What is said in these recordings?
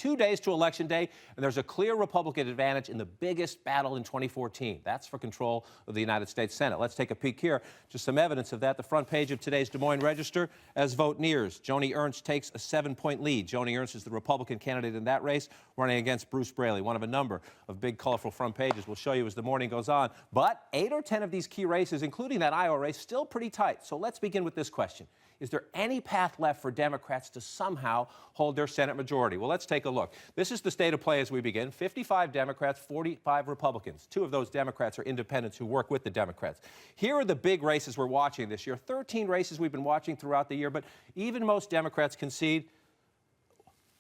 2 days to Election Day, and there's a clear Republican advantage in the biggest battle in 2014. That's for control of the United States Senate. Let's take a peek here. Just some evidence of that. The front page of today's Des Moines Register as vote nears. Joni Ernst takes a 7-point lead. Joni Ernst is the Republican candidate in that race, running against Bruce Braley, one of a number of big, colorful front pages. We'll show you as the morning goes on. But 8 or 10 of these key races, including that Iowa race, still pretty tight. So let's begin with this question. Is there any path left for Democrats to somehow hold their Senate majority? Well, let's take a look. This is the state of play as we begin. 55 Democrats, 45 Republicans. 2 of those Democrats are independents who work with the Democrats. Here are the big races we're watching this year. 13 races we've been watching throughout the year, but even most Democrats concede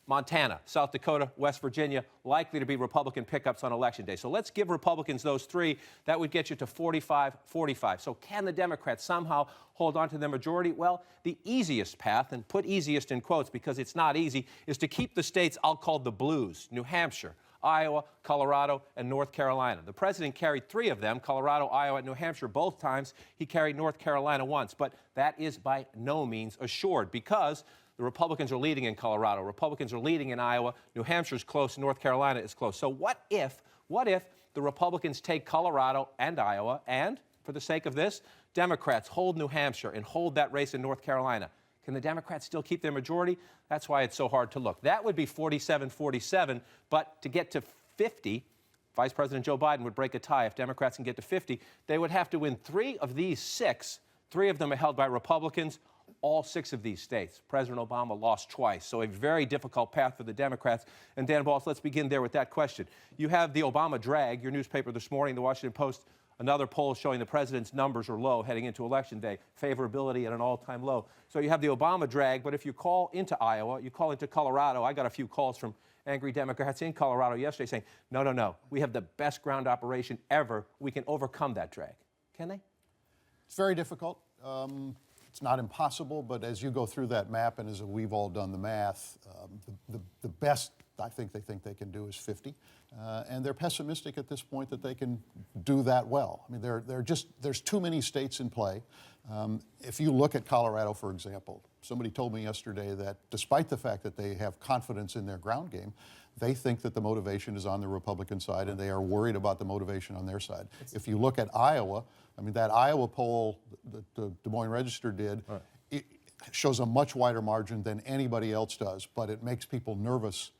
Montana, South Dakota, West Virginia, likely to be Republican pickups on Election Day. So let's give Republicans those 3. That would get you to 45-45. So can the Democrats somehow hold on to their majority? Well, the easiest path, and put easiest in quotes because it's not easy, is to keep the states I'll call the blues: New Hampshire, Iowa, Colorado, and North Carolina. The president carried 3 of them, Colorado, Iowa, and New Hampshire both times. He carried North Carolina once, but that is by no means assured because the Republicans are leading in Colorado. Republicans are leading in Iowa. New Hampshire's close. North Carolina is close. So what if the Republicans take Colorado and Iowa and, for the sake of this, Democrats hold New Hampshire and hold that race in North Carolina? Can the Democrats still keep their majority? That's why it's so hard to look. That would be 47-47, but to get to 50, Vice President Joe Biden would break a tie. If Democrats can get to 50, they would have to win 3 of these 6. 3 of them are held by Republicans. All 6 of these states, President Obama lost twice, so a very difficult path for the Democrats. And Dan Balz, let's begin there with that question. You have the Obama drag, your newspaper this morning, the Washington Post, another poll showing the president's numbers are low heading into Election Day, favorability at an all-time low. So you have the Obama drag, but if you call into Iowa, you call into Colorado, I got a few calls from angry Democrats in Colorado yesterday saying, no, we have the best ground operation ever. We can overcome that drag. Can they? It's very difficult. It's not impossible, but as you go through that map, and as we've all done the math, the best I think they can do is 50, and they're pessimistic at this point that they can do that well. I mean, there's too many states in play. If you look at Colorado, for example, somebody told me yesterday that despite the fact that they have confidence in their ground game, they think that the motivation is on the Republican side, and they are worried about the motivation on their side. If you look at Iowa, I mean, that Iowa poll that the Des Moines Register did, it shows a much wider margin than anybody else does, but it makes people nervous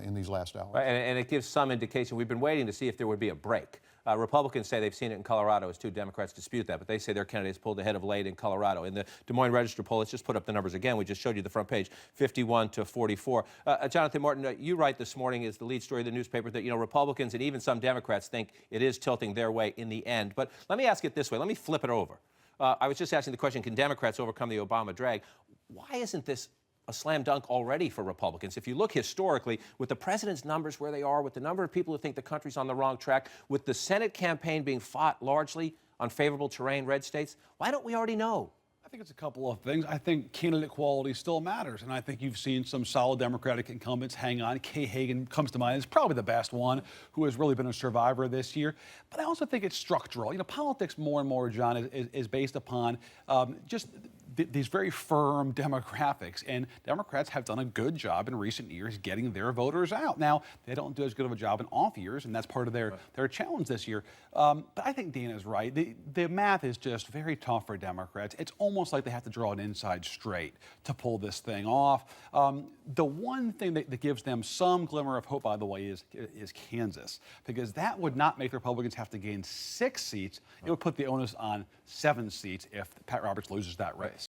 in these last hours. Right, and it gives some indication. We've been waiting to see if there would be a break. Republicans say they've seen it in Colorado as 2 Democrats dispute that, but they say their candidates pulled ahead of late in Colorado. In the Des Moines Register poll, let's just put up the numbers again. We just showed you the front page, 51-44. Jonathan Martin, you write this morning as the lead story of the newspaper that, Republicans and even some Democrats think it is tilting their way in the end. But let me ask it this way. Let me flip it over. I was just asking the question, can Democrats overcome the Obama drag? Why isn't this a slam dunk already for Republicans? If you look historically, with the president's numbers where they are, with the number of people who think the country's on the wrong track, with the Senate campaign being fought largely on favorable terrain, red states, why don't we already know? I think it's a couple of things. I think candidate quality still matters, and I think you've seen some solid Democratic incumbents hang on. Kay Hagan comes to mind. It's probably the best one who has really been a survivor this year. But I also think it's structural. Politics more and more, John, is based upon just these very firm demographics, and Democrats have done a good job in recent years getting their voters out. Now, they don't do as good of a job in off years, and that's part of their challenge this year. But I think Dana's right. The math is just very tough for Democrats. It's almost like they have to draw an inside straight to pull this thing off. The one thing that gives them some glimmer of hope, by the way, is Kansas, because that would not make the Republicans have to gain 6 seats. It would put the onus on 7 seats if Pat Roberts loses that race.